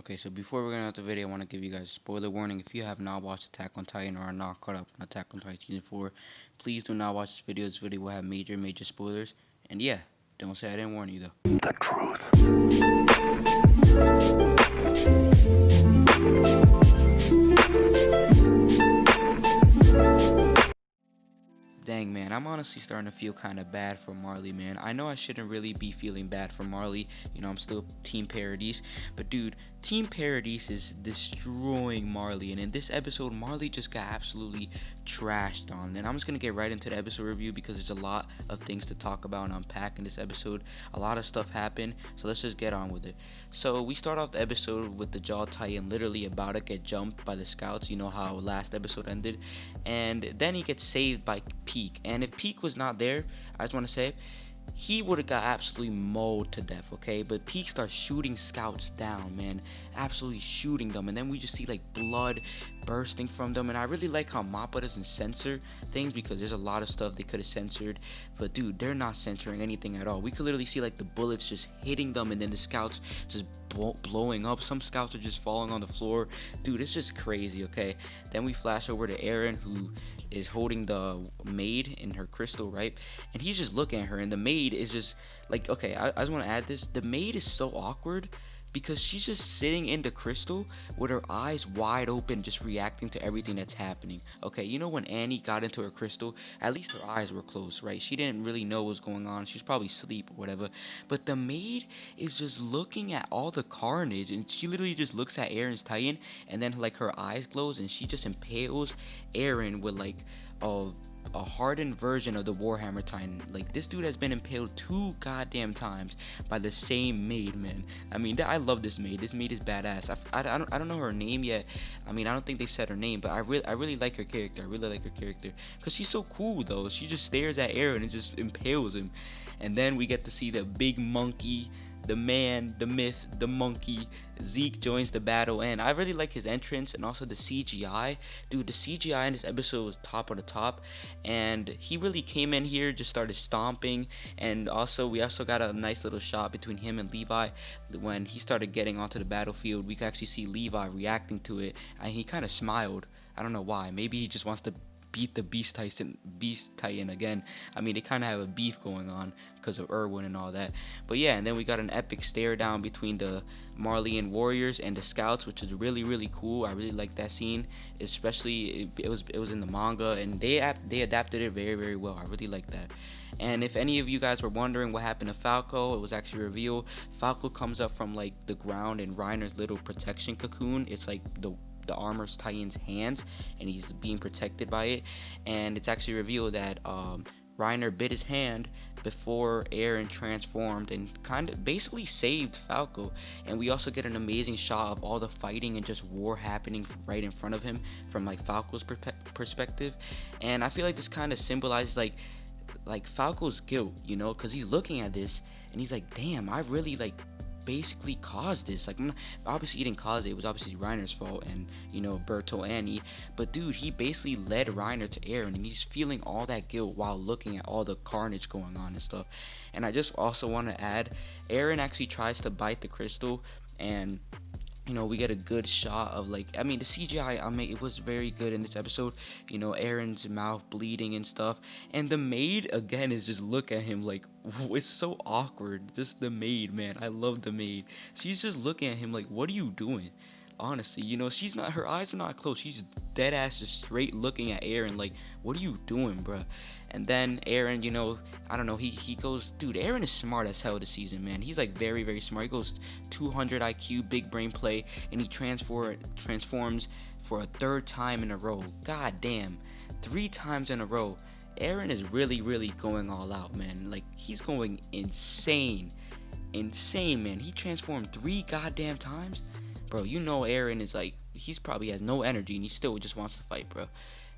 Okay, so before we're gonna out the video, I want to give you guys a spoiler warning. If you have not watched Attack on Titan or are not caught up on Attack on Titan Season 4, please do not watch this video. This video will have major spoilers. And yeah, don't say I didn't warn you though. The Dang, man, I'm honestly starting to feel kind of bad for Marley, man. I know I shouldn't really be feeling bad for Marley. I'm still Team Paradise. But, dude, Team Paradise is destroying Marley. And in this episode, Marley just got absolutely trashed on. And I'm just going to get right into the episode review because there's a lot of things to talk about and unpack in this episode. A lot of stuff happened. So let's just get on with it. So we start off the episode with the Jaw Titan literally about to get jumped by the scouts. You know how last episode ended. And then he gets saved by Peak. And if Peak was not there, I just want to say he would have got absolutely mowed to death, okay? But Peak starts shooting scouts down, man, absolutely shooting them, and then we just see like blood bursting from them. And I really like how Mappa doesn't censor things because there's a lot of stuff they could have censored, but dude, they're not censoring anything at all. We could literally see like the bullets just hitting them and then the scouts just blowing up. Some scouts are just falling on the floor. Dude, it's just crazy, okay? Then we flash over to Eren, who is holding the maid in her crystal, right? And he's just looking at her, and the maid is just like, okay, I just want to add this. The maid is so awkward because she's just sitting in the crystal with her eyes wide open, just reacting to everything that's happening. Okay, you know when Annie got into her crystal, at least her eyes were closed, right? She didn't really know what was going on. She's probably asleep or whatever. But the maid is just looking at all the carnage, and she literally just looks at Eren's Titan, and then like her eyes close, and she just impales Eren with like a hardened version of the Warhammer Titan. Like, this dude has been impaled 2 goddamn times by the same maid, man. I mean, I love this maid. This maid is badass. I don't know her name yet. I mean, I don't think they said her name, but I really like her character. I really like her character because she's so cool though. She just stares at Eren and just impales him. And then we get to see the big monkey, the man, the myth, the monkey. Zeke joins the battle, and I really like his entrance and also the CGI. Dude, the CGI in this episode was top of the top, and he really came in here, just started stomping. And also, we also got a nice little shot between him and Levi. When he started getting onto the battlefield, we could actually see Levi reacting to it, and he kind of smiled. I don't know why. Maybe he just wants to beat the Beast Titan again. I mean, they kind of have a beef going on because of Erwin and all that. But yeah, and then we got an epic stare down between the Marleyan warriors and the scouts, which is really cool. I really like that scene, especially it was in the manga, and they adapted it very well. I really like that. And if any of you guys were wondering what happened to Falco, it was actually revealed. Falco comes up from like the ground in Reiner's little protection cocoon. It's like the armor's Titan's hands, and he's being protected by it. And it's actually revealed that Reiner bit his hand before Eren transformed and kind of basically saved Falco. And we also get an amazing shot of all the fighting and just war happening right in front of him from like Falco's perspective. And I feel like this kind of symbolizes like Falco's guilt, because he's looking at this and he's like, damn, I really like basically caused this. Like, obviously he didn't cause it was obviously Reiner's fault, and Berto Annie, but dude, he basically led Reiner to Eren, and he's feeling all that guilt while looking at all the carnage going on and stuff. And I just also want to add, Eren actually tries to bite the crystal, and we get a good shot of like, I mean, the CGI, it was very good in this episode. Eren's mouth bleeding and stuff, and the maid again is just look at him like, it's so awkward. Just the maid, man. I love the maid. She's just looking at him like, what are you doing? Honestly, she's not, her eyes are not closed. She's dead ass just straight looking at Eren like, what are you doing, bruh? And then Eren, I don't know, he goes, dude, Eren is smart as hell this season, man. He's like very smart. He goes 200 IQ, big brain play, and he transforms for a 3rd time in a row. God damn, 3 times in a row. Eren is really going all out, man. Like, he's going insane, man. He transformed 3 goddamn times. Bro, Eren is like, he's probably has no energy and he still just wants to fight, bro.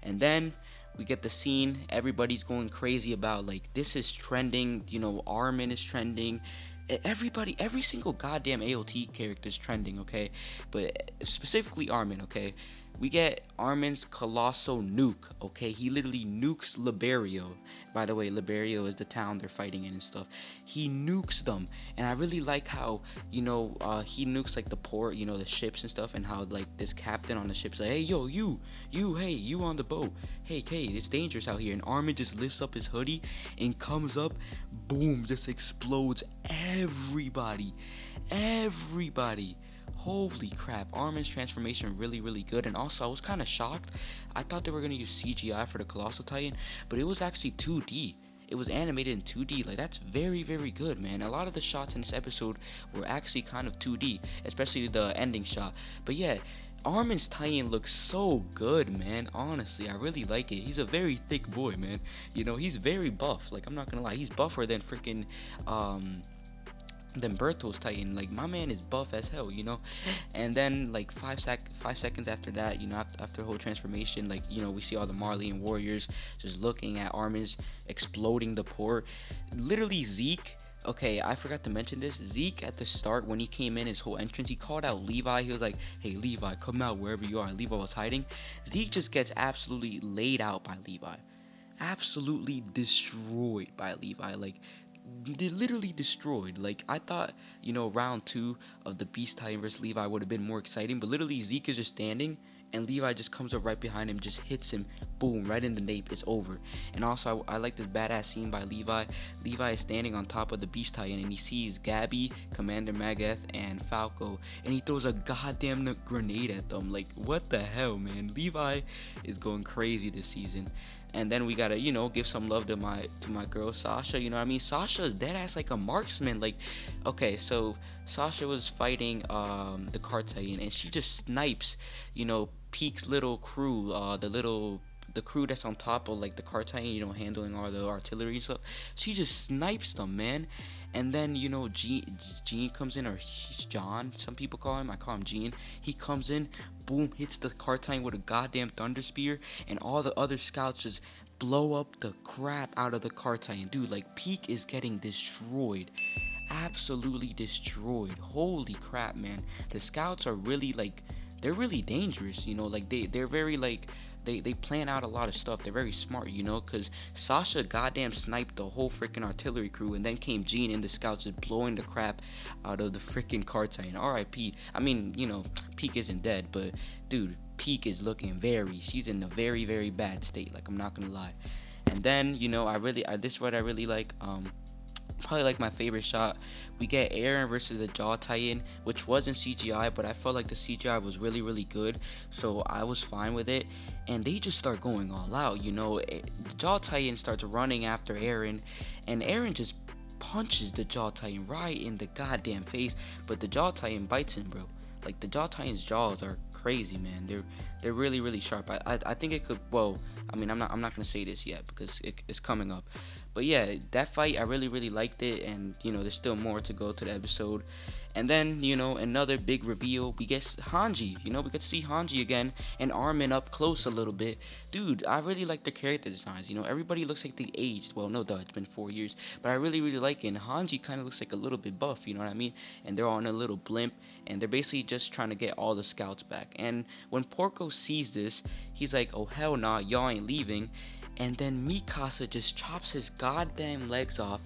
And then we get the scene, everybody's going crazy about like, this is trending, Armin is trending, every single goddamn AOT character is trending, okay? But specifically Armin, okay? We get Armin's colossal nuke, okay? He literally nukes Liberio. By the way, Liberio is the town they're fighting in and stuff. He nukes them, and I really like how, he nukes like the port, the ships and stuff, and how like this captain on the ship's like, hey, yo, hey, you on the boat, hey, it's dangerous out here, and Armin just lifts up his hoodie and comes up, boom, just explodes everybody. Holy crap, Armin's transformation really good. And also I was kind of shocked. I thought they were going to use CGI for the Colossal Titan, but it was actually 2D. It was animated in 2D. Like, that's very good, man. A lot of the shots in this episode were actually kind of 2D, especially the ending shot. But yeah, Armin's Titan looks so good, man. Honestly, I really like it. He's a very thick boy, man. He's very buff. Like, I'm not gonna lie, he's buffer than freaking than Berto's Titan. Like, my man is buff as hell, And then like 5 seconds after that, after the whole transformation, like, we see all the Marleyan warriors just looking at Armin's exploding the port. Literally Zeke. Okay, I forgot to mention this. Zeke at the start, when he came in, his whole entrance, he called out Levi. He was like, hey, Levi, come out wherever you are. Levi was hiding. Zeke just gets absolutely laid out by Levi. Absolutely destroyed by Levi. Like, they literally destroyed. Like, I thought, round 2 of the Beast Titan versus Levi would have been more exciting, but literally Zeke is just standing and Levi just comes up right behind him, just hits him, boom, right in the nape. It's over. And also I like this badass scene by Levi. Levi is standing on top of the Beast Titan and he sees Gabby, Commander Magath, and Falco, and he throws a goddamn grenade at them. Like, what the hell, man? Levi is going crazy this season. And then we gotta, give some love to my girl Sasha. Sasha is dead ass like a marksman. Like, okay, so Sasha was fighting the Card Titan, and she just snipes, Peak's little crew, the crew that's on top of like the Card Titan, handling all the artillery and stuff. She just snipes them, man. And then, Gene comes in, or John, some people call him. I call him Gene. He comes in, boom, hits the Card Titan with a goddamn thunder spear, and all the other scouts just blow up the crap out of the Card Titan. Dude, like, Peak is getting destroyed. Absolutely destroyed. Holy crap, man. The scouts are really, like, they're really dangerous, like, they're very, like, they plan out a lot of stuff. They're very smart, because Sasha goddamn sniped the whole freaking artillery crew, and then came Gene and the scouts just blowing the crap out of the freaking Card Titan. R.I.P. I mean, Peak isn't dead, but dude, Peak is looking she's in a very bad state. Like, I'm not gonna lie. And then, this is what I really like. Probably like my favorite shot. We get Eren versus the Jaw Titan, which wasn't CGI, but I felt like the CGI was really good, so I was fine with it. And they just start going all out. The Jaw Titan starts running after Eren, and Eren just punches the Jaw Titan right in the goddamn face, but the Jaw Titan bites him, bro. Like, the Jaw Titan's jaws are crazy, man. They're really sharp. I think it could, well, I mean, I'm not gonna say this yet because it's coming up. But yeah, that fight, I really liked it, and there's still more to go to the episode. And then, another big reveal, we get Hanji. We get to see Hanji again, and Armin up close a little bit. Dude, I really like the character designs. Everybody looks like they aged. Well, no duh, it's been 4 years, but I really like it. And Hanji kind of looks like a little bit buff, you know what I mean? And they're on a little blimp, and they're basically just trying to get all the scouts back. And when Porco sees this, he's like, oh hell nah, y'all ain't leaving. And then Mikasa just chops his goddamn legs off,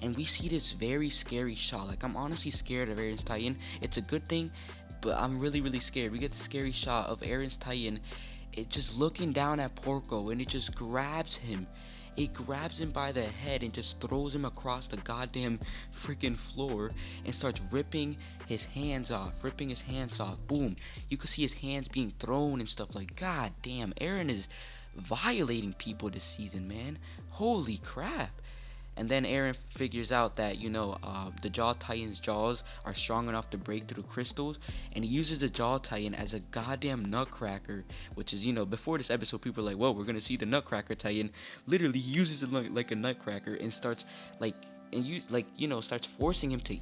and we see this very scary shot. Like, I'm honestly scared of Eren's Titan. It's a good thing, but I'm really scared. We get the scary shot of Eren's Titan, it just looking down at Porco, and it just grabs him. It grabs him by the head and just throws him across the goddamn freaking floor and starts ripping his hands off. Boom. You can see his hands being thrown and stuff. Like, god damn, Eren is violating people this season, man. Holy crap. And then Eren figures out that, the Jaw Titan's jaws are strong enough to break through crystals, and he uses the Jaw Titan as a goddamn nutcracker, which is, before this episode, people are like, whoa, we're gonna see the Nutcracker Titan. Literally, he uses it like a nutcracker and starts, starts forcing him to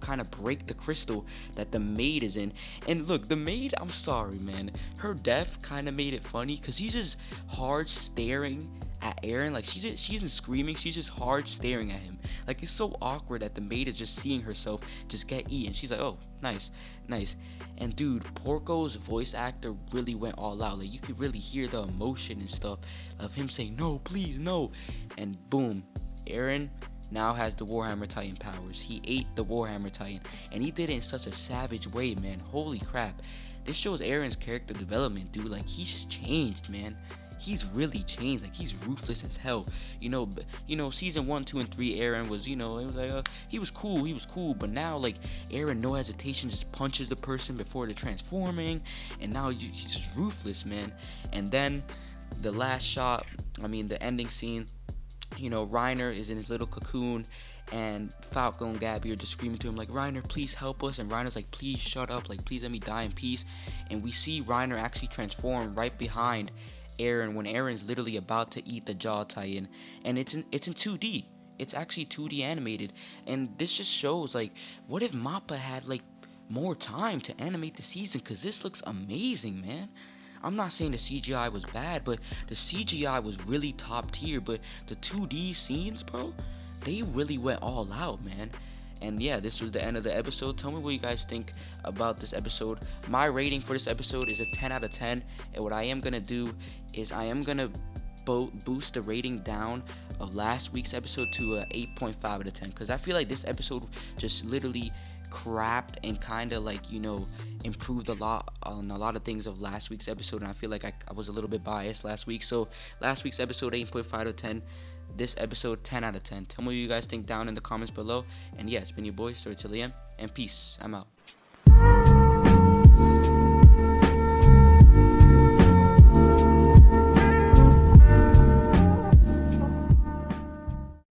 kind of break the crystal that the maid is in. And look, the maid, I'm sorry, man, her death kind of made it funny, because he's just hard staring at Eren. Like she isn't screaming, she's just hard staring at him. Like it's so awkward that the maid is just seeing herself just get eaten. She's like, oh, nice, nice. And dude, Porco's voice actor really went all out. Like you could really hear the emotion and stuff of him saying, no, please, no. And boom, Eren now has the Warhammer Titan powers. He ate the Warhammer Titan, and he did it in such a savage way, man. Holy crap. This shows Eren's character development, dude. Like he's changed, man. He's really changed. Like he's ruthless as hell. You know, season 1, 2, and 3, Eren was, it was like, he was cool. But now, like, Eren, no hesitation, just punches the person before they're transforming, and now he's just ruthless, man. And then the last shot, the ending scene. Reiner is in his little cocoon, and Falco and Gabby are just screaming to him like, Reiner, please help us. And Reiner's like, please shut up, like, please let me die in peace. And we see Reiner actually transform right behind Eren when Eren's literally about to eat the Jaw Titan, and it's in 2D. It's actually 2D animated, and this just shows, like, what if Mappa had like more time to animate the season? Because this looks amazing, man. I'm not saying the CGI was bad, but the CGI was really top tier. But the 2D scenes, bro, they really went all out, man. And yeah, this was the end of the episode. Tell me what you guys think about this episode. My rating for this episode is a 10 out of 10. And what I am going to do is I am going to boost the rating down of last week's episode to a 8.5 out of 10. Because I feel like this episode just literally crapped and kind of like, improved a lot on a lot of things of last week's episode. And I feel like I was a little bit biased last week. So last week's episode, 8.5 out of 10. This episode, 10 out of 10. Tell me what you guys think down in the comments below. And yeah, it's been your boy, Storytellian, and peace. I'm out.